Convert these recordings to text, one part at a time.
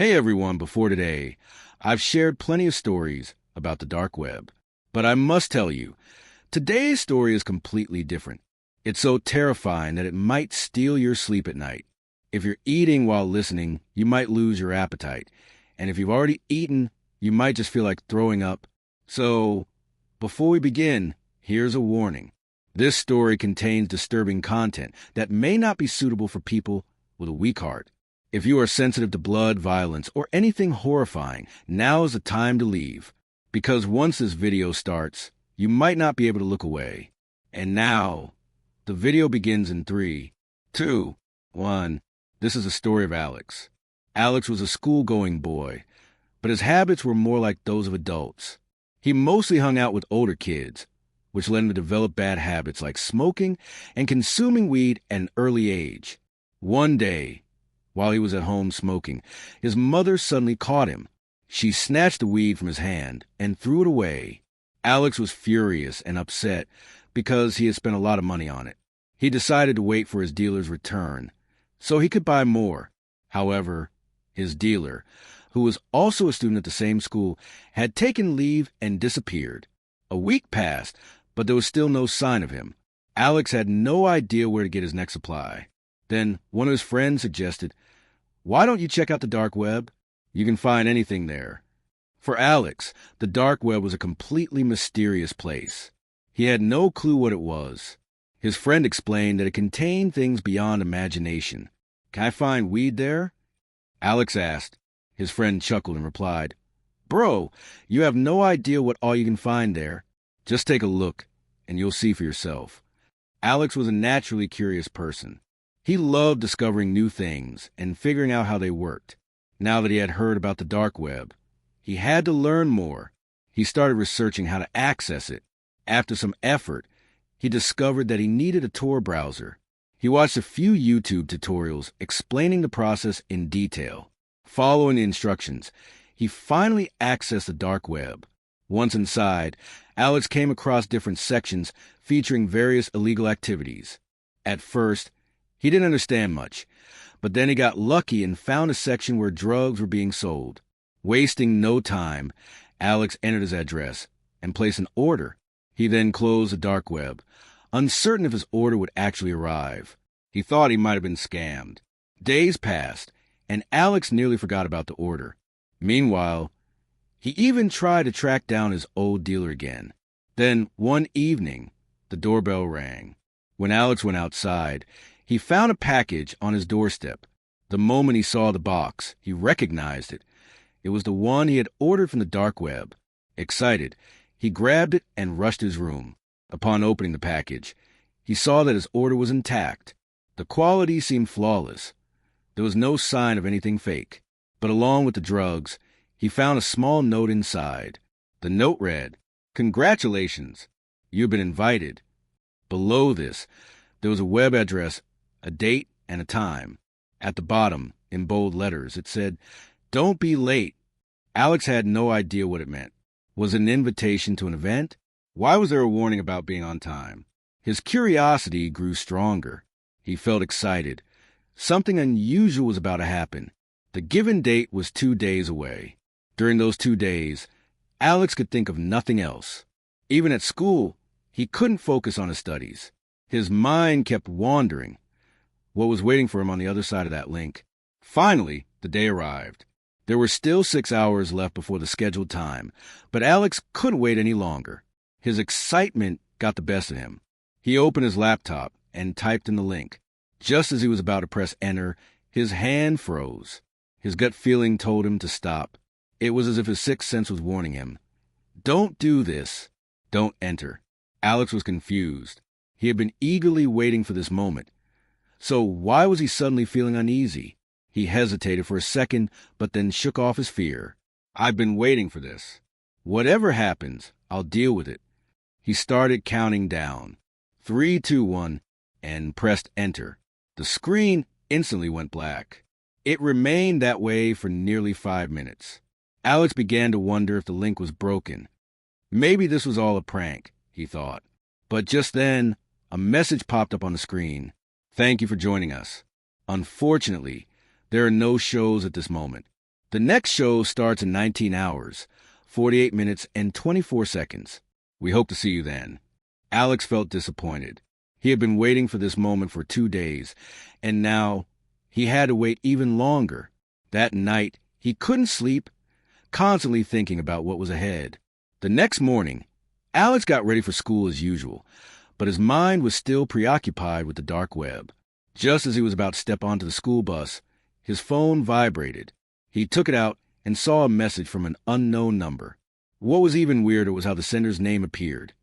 Hey everyone, before today, I've shared plenty of stories about the dark web. But I must tell you, today's story is completely different. It's so terrifying that it might steal your sleep at night. If you're eating while listening, you might lose your appetite. And if you've already eaten, you might just feel like throwing up. So, before we begin, here's a warning. This story contains disturbing content that may not be suitable for people with a weak heart. If you are sensitive to blood, violence, or anything horrifying, now is the time to leave. Because once this video starts, you might not be able to look away. And now, the video begins in 3, 2, 1. This is the story of Alex. Alex was a school-going boy, but his habits were more like those of adults. He mostly hung out with older kids, which led him to develop bad habits like smoking and consuming weed at an early age. One day, while he was at home smoking, his mother suddenly caught him. She snatched the weed from his hand and threw it away. Alex was furious and upset because he had spent a lot of money on it. He decided to wait for his dealer's return so he could buy more. However, his dealer, who was also a student at the same school, had taken leave and disappeared. A week passed, but there was still no sign of him. Alex had no idea where to get his next supply. Then one of his friends suggested, "Why don't you check out the dark web? You can find anything there." For Alex, the dark web was a completely mysterious place. He had no clue what it was. His friend explained that it contained things beyond imagination. "Can I find weed there?" Alex asked. His friend chuckled and replied, "Bro, you have no idea what all you can find there. Just take a look, and you'll see for yourself." Alex was a naturally curious person. He loved discovering new things and figuring out how they worked. Now that he had heard about the dark web, he had to learn more. He started researching how to access it. After some effort, he discovered that he needed a Tor browser. He watched a few YouTube tutorials explaining the process in detail. Following the instructions, he finally accessed the dark web. Once inside, Alex came across different sections featuring various illegal activities. At first, he didn't understand much, but then he got lucky and found a section where drugs were being sold. Wasting no time, Alex entered his address and placed an order. He then closed the dark web, uncertain if his order would actually arrive. He thought he might have been scammed. Days passed, and Alex nearly forgot about the order. Meanwhile, he even tried to track down his old dealer again. Then, one evening, the doorbell rang. When Alex went outside, he found a package on his doorstep. The moment he saw the box, he recognized it. It was the one he had ordered from the dark web. Excited, he grabbed it and rushed to his room. Upon opening the package, he saw that his order was intact. The quality seemed flawless. There was no sign of anything fake. But along with the drugs, he found a small note inside. The note read, "Congratulations, you've been invited." Below this, there was a web address, a date, and a time. At the bottom, in bold letters, it said, "Don't be late." Alex had no idea what it meant. Was it an invitation to an event? Why was there a warning about being on time? His curiosity grew stronger. He felt excited. Something unusual was about to happen. The given date was 2 days away. During those 2 days, Alex could think of nothing else. Even at school, he couldn't focus on his studies. His mind kept wandering. What was waiting for him on the other side of that link? Finally, the day arrived. There were still 6 hours left before the scheduled time, but Alex couldn't wait any longer. His excitement got the best of him. He opened his laptop and typed in the link. Just as he was about to press enter, his hand froze. His gut feeling told him to stop. It was as if his sixth sense was warning him. Don't do this. Don't enter. Alex was confused. He had been eagerly waiting for this moment. So why was he suddenly feeling uneasy? He hesitated for a second, but then shook off his fear. "I've been waiting for this. Whatever happens, I'll deal with it." He started counting down. 3, 2, 1, and pressed enter. The screen instantly went black. It remained that way for nearly 5 minutes. Alex began to wonder if the link was broken. Maybe this was all a prank, he thought. But just then, a message popped up on the screen. "Thank you for joining us. Unfortunately, there are no shows at this moment. The next show starts in 19 hours, 48 minutes, and 24 seconds. We hope to see you then. Alex felt disappointed. He had been waiting for this moment for 2 days, and now he had to wait even longer. That night, he couldn't sleep, constantly thinking about what was ahead. The next morning, Alex got ready for school as usual, but his mind was still preoccupied with the dark web. Just as he was about to step onto the school bus, his phone vibrated. He took it out and saw a message from an unknown number. What was even weirder was how the sender's name appeared.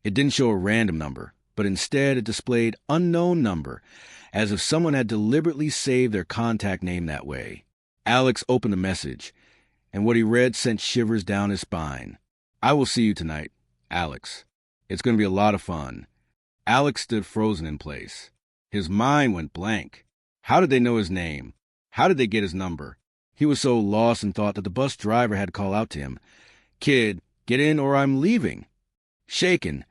It didn't show a random number, but instead it displayed unknown number, as if someone had deliberately saved their contact name that way. Alex opened the message, and what he read sent shivers down his spine. "I will see you tonight, Alex. It's going to be a lot of fun." Alex stood frozen in place. His mind went blank. How did they know his name? How did they get his number? He was so lost in thought that the bus driver had to call out to him, "Kid, get in or I'm leaving." Shaken,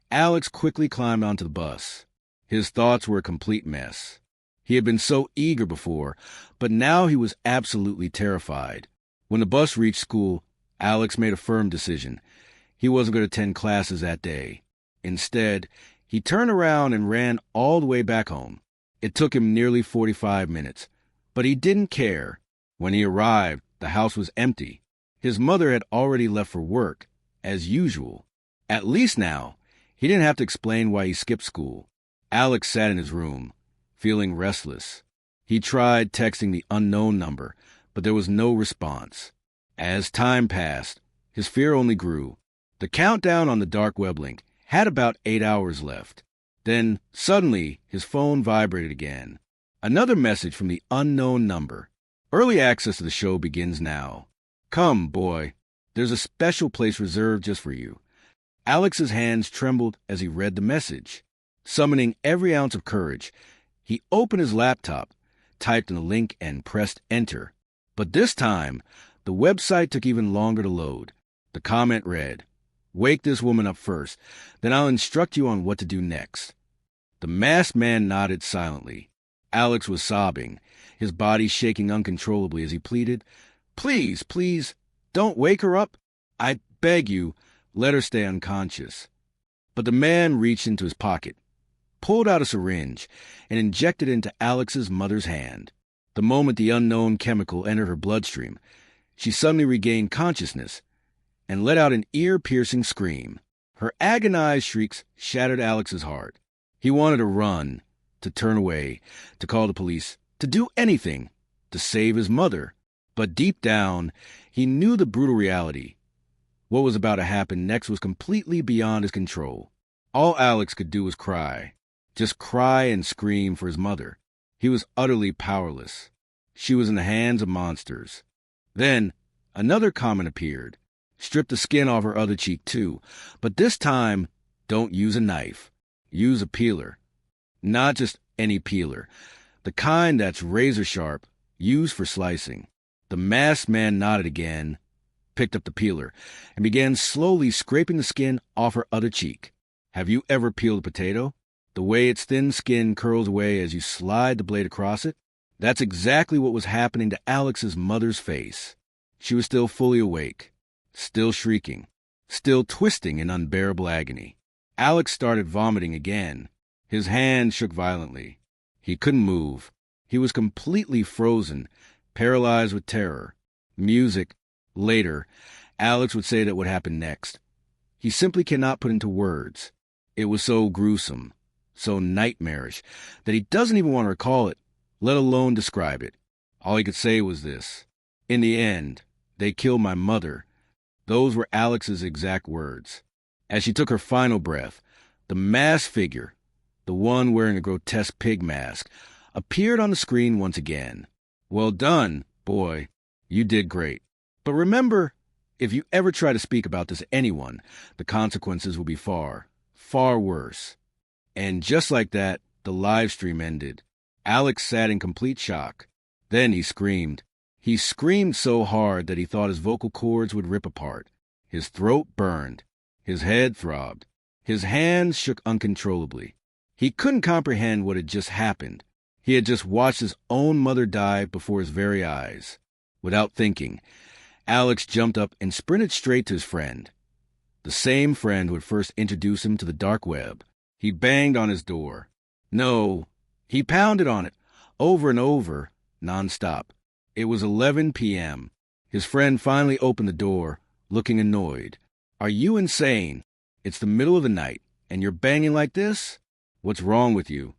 Alex quickly climbed onto the bus. His thoughts were a complete mess. He had been so eager before, but now he was absolutely terrified. When the bus reached school, Alex made a firm decision. He wasn't going to attend classes that day. Instead, he turned around and ran all the way back home. It took him nearly 45 minutes, but he didn't care. When he arrived, the house was empty. His mother had already left for work, as usual. At least now, he didn't have to explain why he skipped school. Alex sat in his room, feeling restless. He tried texting the unknown number, but there was no response. As time passed, his fear only grew. The countdown on the dark web link had about 8 hours left. Then, suddenly, his phone vibrated again. Another message from the unknown number. "Early access to the show begins now. Come, boy. There's a special place reserved just for you." Alex's hands trembled as he read the message. Summoning every ounce of courage, he opened his laptop, typed in the link, and pressed enter. But this time, the website took even longer to load. The comment read, "Wake this woman up first, then I'll instruct you on what to do next." The masked man nodded silently. Alex was sobbing, his body shaking uncontrollably as he pleaded, "Please, please, don't wake her up. I beg you, let her stay unconscious." But the man reached into his pocket, pulled out a syringe, and injected it into Alex's mother's hand. The moment the unknown chemical entered her bloodstream, she suddenly regained consciousness and let out an ear-piercing scream. Her agonized shrieks shattered Alex's heart. He wanted to run, to turn away, to call the police, to do anything, to save his mother. But deep down, he knew the brutal reality. What was about to happen next was completely beyond his control. All Alex could do was cry. Just cry and scream for his mother. He was utterly powerless. She was in the hands of monsters. Then, another comment appeared. Strip the skin off her other cheek too, but this time, don't use a knife. Use a peeler. Not just any peeler. The kind that's razor sharp, used for slicing. The masked man nodded again, picked up the peeler, and began slowly scraping the skin off her other cheek. Have you ever peeled a potato? The way its thin skin curls away as you slide the blade across it? That's exactly what was happening to Alex's mother's face. She was still fully awake, still shrieking, still twisting in unbearable agony. Alex started vomiting again. His hands shook violently. He couldn't move. He was completely frozen, paralyzed with terror. Music. Later, Alex would say that would happen next. He simply cannot put into words. It was so gruesome, so nightmarish, that he doesn't even want to recall it, let alone describe it. All he could say was this: "In the end, they killed my mother." Those were Alex's exact words. As she took her final breath, the masked figure, the one wearing a grotesque pig mask, appeared on the screen once again. "Well done, boy. You did great. But remember, if you ever try to speak about this to anyone, the consequences will be far, far worse." And just like that, the live stream ended. Alex sat in complete shock. Then he screamed. He screamed so hard that he thought his vocal cords would rip apart. His throat burned. His head throbbed. His hands shook uncontrollably. He couldn't comprehend what had just happened. He had just watched his own mother die before his very eyes. Without thinking, Alex jumped up and sprinted straight to his friend. The same friend who had first introduced him to the dark web. He banged on his door. No, he pounded on it, over and over, nonstop. It was 11 p.m. His friend finally opened the door, looking annoyed. "Are you insane? It's the middle of the night, and you're banging like this? What's wrong with you?"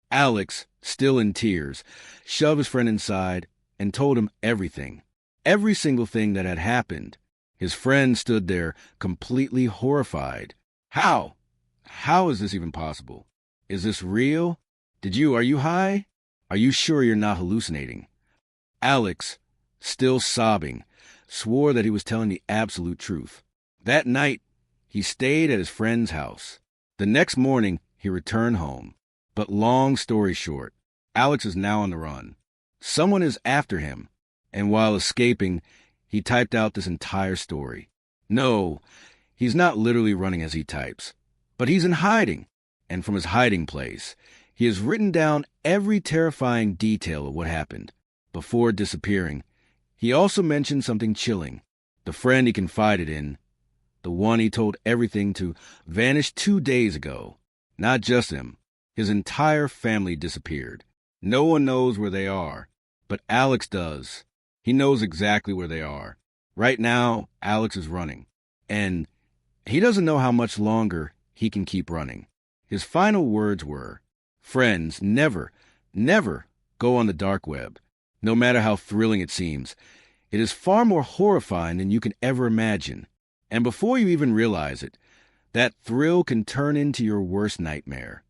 Alex, still in tears, shoved his friend inside and told him everything. Every single thing that had happened. His friend stood there, completely horrified. How? How is this even possible? Is this real? Are you high? Are you sure you're not hallucinating? Alex, still sobbing, swore that he was telling the absolute truth. That night, he stayed at his friend's house. The next morning, he returned home. But long story short, Alex is now on the run. Someone is after him, and while escaping, he typed out this entire story. No, he's not literally running as he types, but he's in hiding, and from his hiding place, he has written down every terrifying detail of what happened. Before disappearing, he also mentioned something chilling. The friend he confided in, the one he told everything to, vanished 2 days ago. Not just him, his entire family disappeared. No one knows where they are, but Alex does. He knows exactly where they are. Right now, Alex is running, and he doesn't know how much longer he can keep running. His final words were, "Friends, never, never go on the dark web. No matter how thrilling it seems, it is far more horrifying than you can ever imagine. And before you even realize it, that thrill can turn into your worst nightmare."